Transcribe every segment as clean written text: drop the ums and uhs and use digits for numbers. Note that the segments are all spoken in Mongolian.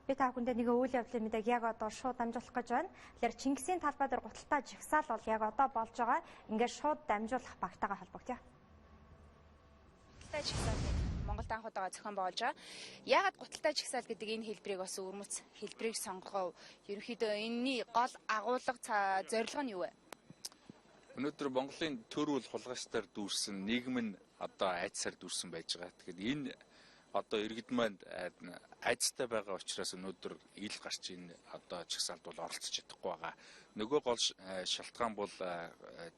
Би та бүхэндээ нэг үйл явдлын мэдээг яг одоо шууд дамжуулах гэж байна. Тэгэхээр Чингисийн талбай дээр гуталтай жагсаал бол яг одоо болж байгаа. Ингээд шууд дамжуулах багтаагаа холбогдъё. Гуталтай жагсаалыг Монголд анх удаага зохион байгуулж байгаа. Яагаад гуталтай жагсаал гэдэг энэ хэлбэрийг бас өвөрмөц хэлбэрийг сонгох вэ? Ерөнхийдөө энэний гол агуулга зорилго нь юу вэ? Өнөөдөр Монголын төр үйл хулгайчдаар дүүрсэн нийгэм нь одоо айдсаар дүүрсэн байж байгаа. Тэгэхээр энэ одоо иргэд маань айдастай байгаа учраас өнөөдөр ил гарч энэ одоо жагсаалд бол оролцож чадахгүй байгаа. Нөгөө гол шалтгаан бол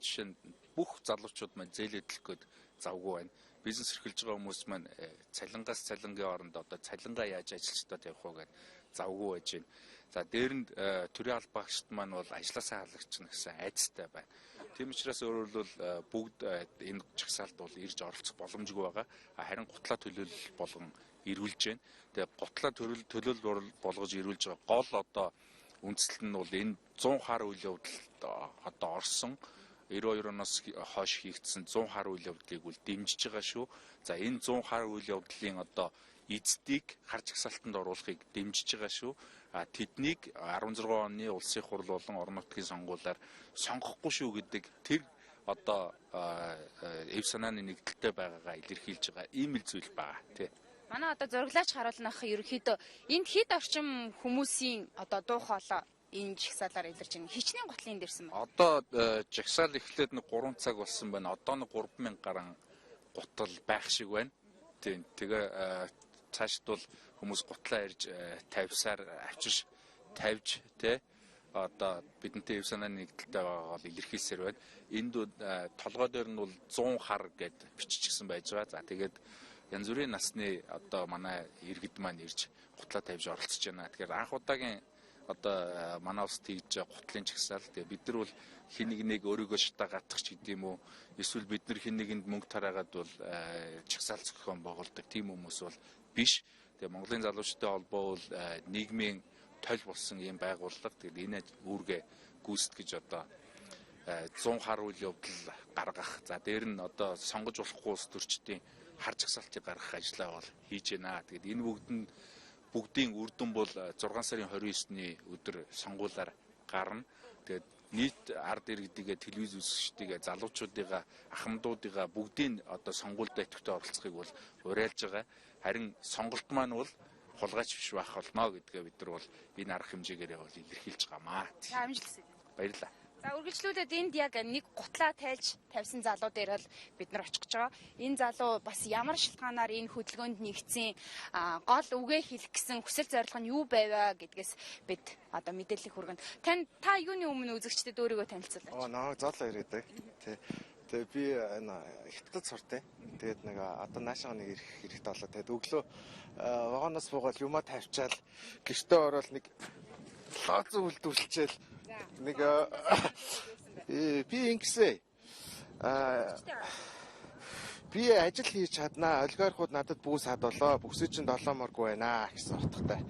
жишээ нь бүх залуучууд маань зээлээ төлөх гээд завгүй байна. Бизнес эрхэлж байгаа хүмүүс маань цалингаас цалингийн оронд одоо цалингаа яаж ажилчдад явах вэ гэж завгүй байж байна. За дээр нь төрийн албаагчид маань бол ажилласаа халагчна гэсэн айдастай байна. Тийм учраас өөрөөр хэлбэл бүгд энэ жагсаалд бол ирж оролцох боломжгүй байгаа. Харин гутлаа төлөөлөл болгон ирүүлж байна. Тэгээ гутлаа төлөөлөл болгож ирүүлж байгаа гол одоо үндэслэл нь бол энэ 100 хар үйл явдалд одоо орсон 92 оноос хойш хийгдсэн 100 хар үйл явдлыг үл дэмжиж байгаа шүү. За энэ 100 хар үйл явдлын одоо эздийг хар жагсаалтанд оруулахыг дэмжиж байгаа шүү. Тэднийг 16 оны улсын хурал болон орон нутгийн сонгуулиар сонгохгүй шүү гэдэг тэр одоо эв санааны нэгдэлтэй байгаагаа илэрхийлж байгаа ийм л зүйл байгаа тий. Манай одоо зураглаач харуулнах ерөнхийдөө энд хэд орчим хүмүүсийн одоо дуу хоолой энэ жагсаалаар илэрж байна. Хичнээн гутлын дээрсэн байна. Одоо жагсаал эхлээд нэг 3 цаг болсон байна. Одоо нэг 3000 гаруй гутал байх шиг байна. Тийм. Тэгээ цаашд бол хүмүүс гутлаа ирж тавьсаар авчирч тавьж тий одоо бидэнтэй эв санааны нэгдэлтэй байгаагаа илэрхийлсээр байна. Энд толгой дээр нь бол 100 хар гэд биччихсэн байж байгаа. За тэгээд янз бүрийн насны одоо манай иргэд маань ирж гутлаа тавьж оролцож байна. Тэгэхээр анх удаагийн одоо манай улсад хийж гутлын жагсаал. Тэгээ бид нар бол хин нэг өөрийгөө шатаа гатах ч гэдэм үү. Эсвэл бид нар хин нэгэнд мөнгө тараагаад бол жагсаал зохион байгуулдаг тийм хүмүүс бол биш. Тэгээ Монголын залуучуудын холбоо бол нийгмийн толь болсон ийм байгууллага. Тэгээд энэ үүргээ гүйцэтгэж одоо 100 хар үйл явдал гаргах. За дээр нь одоо сонгож болохгүй улс төрчдийн хар жагсаалтыг гаргах ажлаа бол хийж байна. Тэгээд энэ бүгдийн үр дүн бол 6 сарын 29-ний өдөр сонгуулиар гарна. Тэгээд нийт ард иргэдийгээ телевиз үзэгчдийгээ залуучуудыгаа ахмадуудыгаа бүгдийн одоо сонгуульд идэвхтэй оролцохыг бол уриалж байгаа. Харин сонголт маань бол хулгайч биш байх болно гэдгээ бид нар бол энэ арга хэмжээгээр бол илэрхийлж байгаамаа. Амжилт. Баярлалаа. За үргэлжлүүлээд энд яг нэг гутлаа тавьсан залуу дээр бол бид нар очих гэж байгаа. Энэ залуу бас ямар шалтгаанаар энэ хөдөлгөөнд нэгдсэн гол үгээ хэлэх гэсэн хүсэл зорилго нь юу байваа гэдгээс бид одоо мэдээлэл хүргэнэ. Та юуны өмнө үзэгчдэд өөрийгөө танилцуулаач. Наа зоолоо ирээдэг. Тэгээ би энэ хятадд суртай. Тэгээд нэг одоо наашаа нэг ирэх хэрэгтэй болоо. Тэгээд өглөө вагоноос буугаад юмаа тавьчаал гэртээ ороод нэг лаазуу үлдүүлчихэл нэг би ингэсэн би ажил хийж чаднаа олигархууд надад бүүс хадвалаа бүсээ чинь 7 морг байна гэсэн утгатай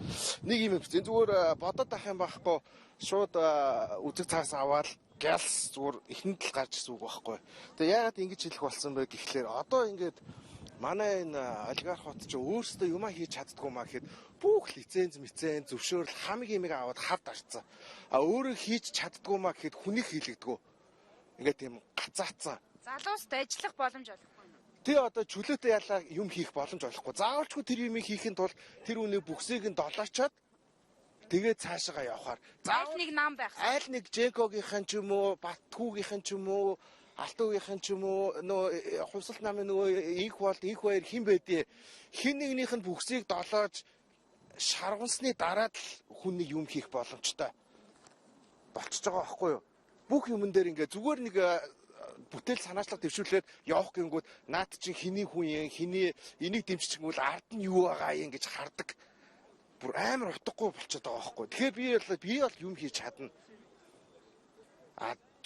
нэг юм бичсэн зүгээр бодоод ах юм байхгүй шууд үзэг цаас аваад гэлс зүгээр ихэнд л гарч ирсэн үг байхгүй. Тэгээ яагаад ингэж хэлэх болсон бэ гэхлээр одоо ингээд манай энэ олигархууд ч өөрсдөө юмаа хийж чаддгүй маа гэхэд бүх лиценз зөвшөөрөл хамгийн юмыг аваад хавд арцсан. Өөрөө хийж чаддгүй маа гэхэд хүнийг хийлэгдэггүй. Ингээд тийм гацаацсан. Залууст ажиллах боломж олохгүй. Тэ одоо чөлөөтэй ялаа юм хийх боломж олохгүй. Заавалчгүй тэр юмыг хийхин тулд тэр үнийг бүхсийг нь долоочоод тэгээ цаашаа явахаар заавал нэг нам байх. Айл нэг Женкогийнхэн ч юм уу, Баттгүйгийнхэн ч юм уу, Алтуугийнхэн ч юм уу, нөө хувьсалт намын нөгөө инх баяр хэн байдیں۔ Хин нэгнийх нь бүхсийг долоож шаргансны дараад л хүн нэг юм хийх боломжтой болчихж байгаа байхгүй юу? Бүх юмн дээр ингээ зүгээр нэг бүтээл санаачлага дэвшүүлээд явах гингүүд наад чинь хэний хүн юм, хэний энийг дэмжчих юм бол ард нь юу байгаа юм гэж хардаг. Бүр амар утгагүй болчиход байгаа байхгүй. Тэгэхээр би бол юм хийж чадна.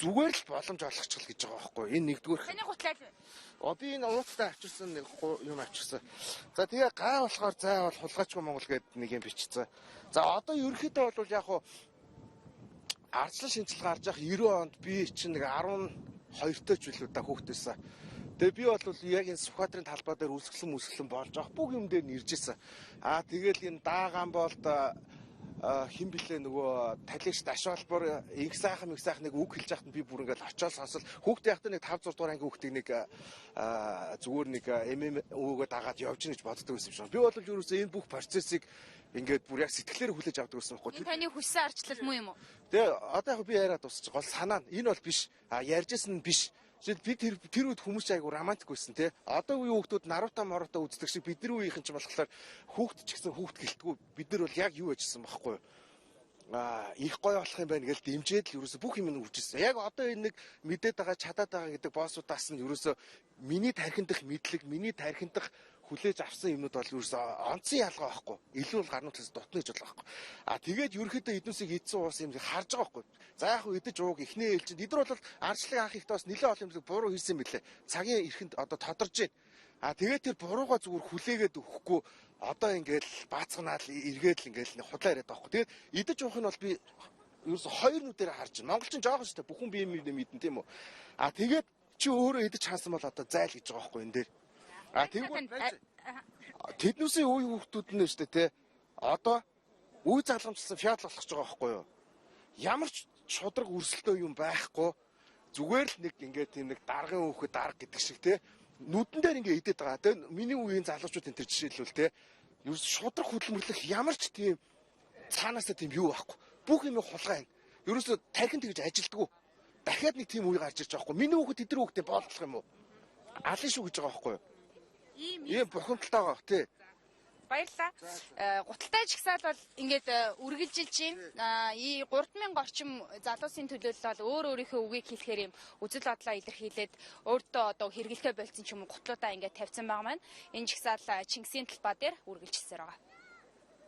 Зүгээр л боломж олгочихл гэж байгаа байхгүй. Энэ нэгдүгээр. Таны гутлаа л. Би энэ ууттай авчирсан нэг юм авчирсан. За тэгээ гай болохоор заавал хулгайчгүй Монгол гэдэг нэг юм бичсэн. За одоо ерөнхийдөө бол яг хуу ардчлал шинжилгээ гарч явах 90 онд би чинь нэг 12 ч билүү да хүүхдээсэн. Тэгээ би бол яг энэ Сүхбаатарын талбай дээр үсгэлэн болж байгаа бүх юм дээр нь ирж исэн. Тэгэл энэ даагаан болд хин блэ нөгөө талигч дашвалбар их сайхан нэг үг хэлж яхад би бүр ингээд очиод сонсол хүүхдээ яхад нэг 5 6 дугаар анги хүүхдийг нэг зүгээр нэг өвгөө дагаад явж гин гэж боддог байсан юм шиг. Би бол ерөөсөө энэ бүх процессыг ингээд бүр яг сэтгэлээр хүлээж авдаг байсан байхгүй. Энэ таны хүссэн арчлал муу юм уу? Тэгээ одоо яг би яриад дуусчих. Гол санаа нь энэ бол биш. Ярьжсэн нь биш. Би тэр үед хүмүүс айгу романтик байсан те. Одоо үеийн хүүхдүүд Наруто Моруто үздэг шиг бидний үеийнхэн ч болохоор хүүхд ч гэсэн хүүхд гэлтгүү. Бид нар бол яг юу яжсэн байхгүй юу? Их гоё болох юм байна гэж дэмжээд л ерөөсө бүх юм нь үржижсэн. Яг одоо энэ нэг мэдээд байгаа чадаад байгаа гэдэг боссуудаас нь ерөөсө миний тархиндах мэдлэг, миний тархиндах хүлээж авсан юмнууд бол ерөөсө онцгой ялгаа байхгүй. Илүү бол гарнуудаас дутна гэж болох байхгүй. Тэгээд ерөөхдөө эднүсийг идсэн уус юм харж байгаа байхгүй. За яг хөө идэж ууг ихнээ ээлжинд эдгээр бол арчлыг анх ихтэй бас нэлээд олон юмыг буруу хийсэн мөлий. Цагийн эрхэнд одоо тодорж байна. Тэгээд тэр бурууга зүгээр хүлээгээд өгөхгүй одоо ингээд баацганаал эргээд л ингээд худлаа яриад байгаа байхгүй. Тэгээд идэж уух нь бол би ерөөсө хоёр нүдээр харж байна. Монголчин жоохон шүү дээ. Бүхэн бие мэдэн тийм үү. Тэгээд чи өөрөө идэж хаасан бол одоо зайл гэж байгаа байхгүй энэ дээр. Тэгвэл тэднүүсийн үе хүүхдүүд нь шүү дээ те. Одоо үе залгамжлсан фиал болох гэж байгаа байхгүй юу? Ямар ч шудраг өрсөлтөө юм байхгүй. Зүгээр л нэг ингээд тийм нэг даргын хөөхөд дарга гэдэг шиг те. Нүдэн дээр ингээд идээд байгаа. Тэгээ миний үеийн залуучууд энэ төр жишээлбэл те. Юу шудраг хөдөлмөрлөх ямар ч тийм цаанаасаа тийм юу байхгүй. Бүх юм хулгай. Ерөөсө тархинд тэгж ажилддаг. Дахиад нэг тийм үе гарч ирж байгаа байхгүй. Миний хүүхэд тэдний хүүхдээ боолдлох юм уу? Алын шүү гэж байгаа байхгүй юу? Ийм бухимдалтай байгаа тий. Баярлалаа. Гуталтай жигсаал бол ингээд үргэлжилж байна. И 3000 орчим залуусын төлөөлөл бол өөрийнхөө үгийг хэлэхээр юм үзэл бодлоо илэрхийлээд өөртөө одоо хэрэгэлтэй болцсон ч юм уу гутлуудаа ингээд тавьсан байгаа маань. Энэ жигсаал Чингисийн талбай дээр үргэлжилсээр байгаа.